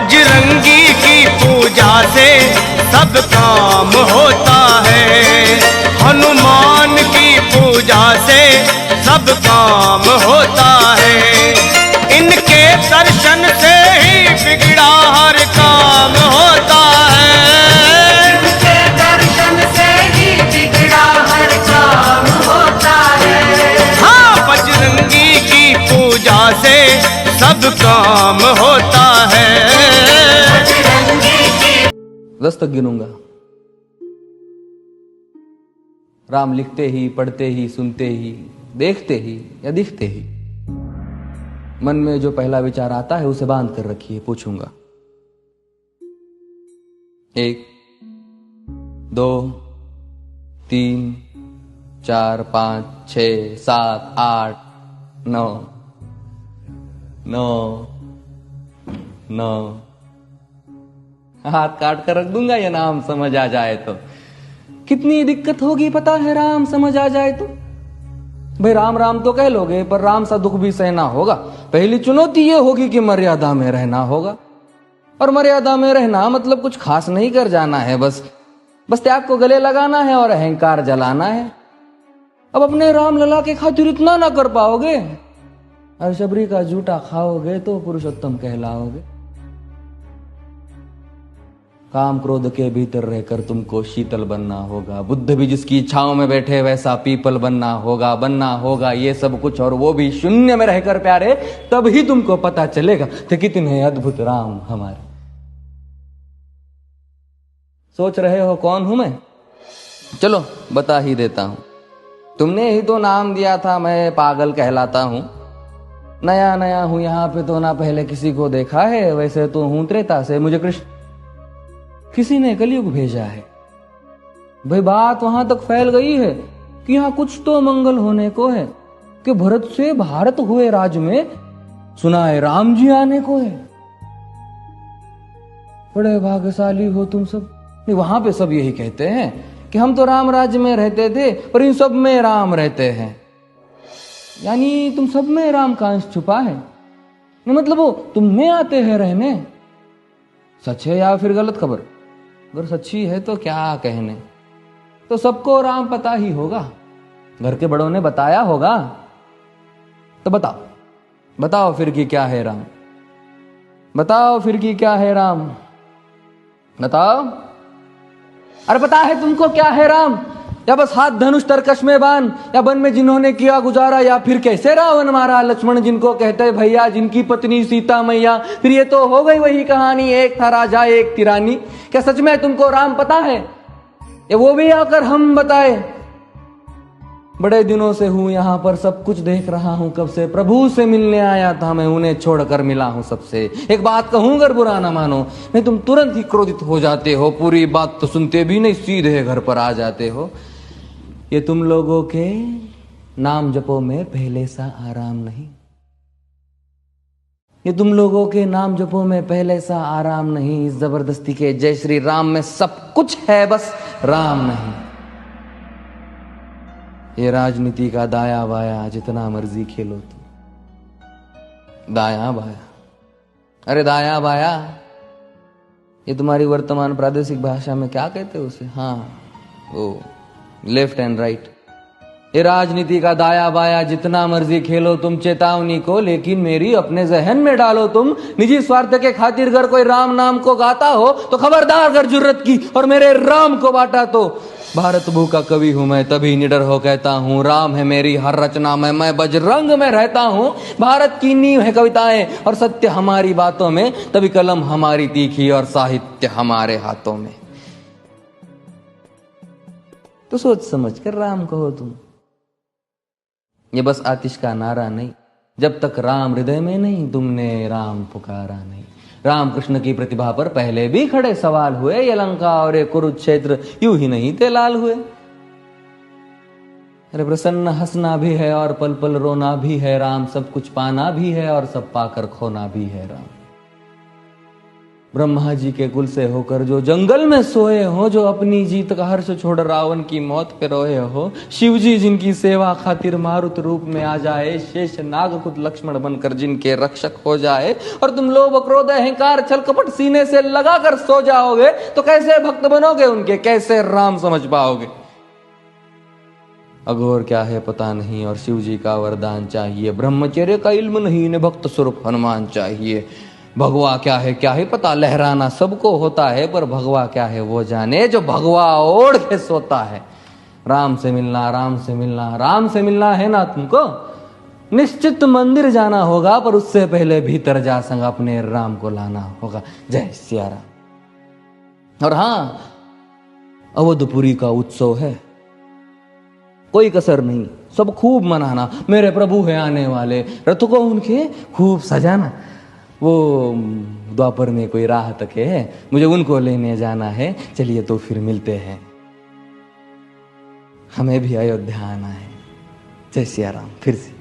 बजरंगी की पूजा से सब काम होता है, हनुमान की पूजा से सब काम होता है, इनके दर्शन से ही बिगड़ा हर काम होता है, इनके दर्शन से ही बिगड़ा हर काम होता है। हाँ, बजरंगी की पूजा से सब काम होता है। बजरंगी की 10 तक गिनूंगा। राम लिखते ही, पढ़ते ही, सुनते ही, देखते ही या दिखते ही मन में जो पहला विचार आता है उसे बांध कर रखिए। पूछूंगा 1 2 3 4 5 6 7 8 9 9 9। हाथ काट कर रख दूंगा ये नाम समझ आ जाए तो। कितनी दिक्कत होगी पता है राम समझ आ जाए तो। भाई राम राम तो कह लोगे पर राम सा दुख भी सहना होगा। पहली चुनौती ये होगी कि मर्यादा में रहना होगा, और मर्यादा में रहना मतलब कुछ खास नहीं कर जाना है, बस त्याग को गले लगाना है और अहंकार जलाना है। अब अपने राम लला के खातिर इतना ना कर पाओगे और शबरी का जूठा खाओगे तो पुरुषोत्तम कहलाओगे। काम क्रोध के भीतर रहकर तुमको शीतल बनना होगा। बुद्ध भी जिसकी इच्छाओं में बैठे वैसा पीपल बनना होगा ये सब कुछ, और वो भी शून्य में रहकर प्यारे। तभी तुमको पता चलेगा कि कितने अद्भुत राम हमारे। सोच रहे हो कौन हूं मैं? चलो बता ही देता हूं। तुमने ही तो नाम दिया था मैं पागल कहलाता हूं। नया नया हूं यहां पे तो ना पहले किसी को देखा है। वैसे तो हूं त्रेता से, मुझे कृष्ण किसी ने कलयुग भेजा है। भाई बात वहां तक फैल गई है कि यहां कुछ तो मंगल होने को है, कि भरत से भारत हुए राज में सुना है राम जी आने को है। बड़े भाग्यशाली हो तुम सब। वहां पे सब यही कहते हैं कि हम तो राम राज्य में रहते थे पर इन सब में राम रहते हैं। यानी तुम सब में राम का अंश छुपा है। मतलब वो तुम में आते हैं रहने। सच है या फिर गलत खबर? अगर सच्ची है तो क्या कहने। तो सबको राम पता ही होगा, घर के बड़ों ने बताया होगा। तो बताओ फिर कि क्या है राम। बताओ फिर कि क्या है राम। बताओ। अरे पता है तुमको क्या है राम? या बस हाथ धनुष तरकश में बांध, या वन में जिन्होंने किया गुजारा, या फिर कैसे रावण मारा लक्ष्मण जिनको कहते भैया, जिनकी पत्नी सीता मैया। फिर ये तो हो गई वही कहानी, एक था राजा एक थी रानी। क्या सच में तुमको राम पता है, या वो भी आकर हम बताए? बड़े दिनों से हूं यहां पर, सब कुछ देख रहा हूं कब से। प्रभु से मिलने आया था मैं, उन्हें छोड़कर मिला हूं सबसे। एक बात कहूं अगर बुरा ना मानो, नहीं तुम तुरंत ही क्रोधित हो जाते हो। पूरी बात तो सुनते भी नहीं, सीधे घर पर आ जाते हो। ये तुम लोगों के नाम जपो में पहले सा आराम नहीं। ये तुम लोगों के नाम जपो में पहले सा आराम नहीं। इस जबरदस्ती के जय श्री राम में सब कुछ है, बस राम नहीं। ये राजनीति का दाया बाया जितना मर्जी खेलो तुम। दाया बाया, अरे दाया बाया, ये तुम्हारी वर्तमान प्रादेशिक भाषा में क्या कहते हो उसे? हाँ वो लेफ्ट एंड राइट। ये राजनीति का दाया बाया जितना मर्जी खेलो तुम चेतावनी को, लेकिन मेरी अपने जहन में डालो तुम। निजी स्वार्थ के खातिर अगर कोई राम नाम को गाता हो तो खबरदार अगर जुर्रत की और मेरे राम को बांटा तो। भारत भू का कवि हूं मैं, तभी निडर हो कहता हूं राम है मेरी हर रचना में। मैं बजरंग में रहता हूं, भारत की नींव है कविताएं और सत्य हमारी बातों में। तभी कलम हमारी तीखी और साहित्य हमारे हाथों में। तो सोच समझ कर राम कहो तुम। ये बस आतिश का नारा नहीं, जब तक राम हृदय में नहीं तुमने राम पुकारा नहीं। राम कृष्ण की प्रतिभा पर पहले भी खड़े सवाल हुए। ये लंका और ये कुरुक्षेत्र यूं ही नहीं थे लाल हुए। अरे प्रसन्न हंसना भी है और पल पल रोना भी है राम। सब कुछ पाना भी है और सब पाकर खोना भी है राम। ब्रह्मा जी के कुल से होकर जो जंगल में सोए हो, जो अपनी जीत का हर्ष छोड़ रावण की मौत पे रोए हो, शिव जी जिनकी सेवा खातिर मारुत रूप में आ जाए, शेष नाग खुद लक्ष्मण बनकर जिनके रक्षक हो जाए, और तुम लोभ क्रोध अहंकार छल कपट सीने से लगाकर सो जाओगे, तो कैसे भक्त बनोगे उनके, कैसे राम समझ पाओगे? अघोर क्या है पता नहीं, और शिव जी का वरदान चाहिए, ब्रह्मचर्य का इल्म नहीं, इन्हें भक्त स्वरूप हनुमान चाहिए। भगवा क्या है पता, लहराना सबको होता है, पर भगवा क्या है वो जाने जो भगवा ओढ़ के सोता है। राम से मिलना, राम से मिलना, राम से मिलना है ना तुमको, निश्चित मंदिर जाना होगा, पर उससे पहले भीतर जा संग अपने राम को लाना होगा। जय सिया राम। और हाँ, अवधपुरी का उत्सव है, कोई कसर नहीं, सब खूब मनाना। मेरे प्रभु है आने वाले, रथ को उनके खूब सजाना। वो द्वापर में कोई राह तके है, मुझे उनको लेने जाना है, चलिए तो फिर मिलते हैं। हमें भी अयोध्या आना है। जय सिया राम। फिर से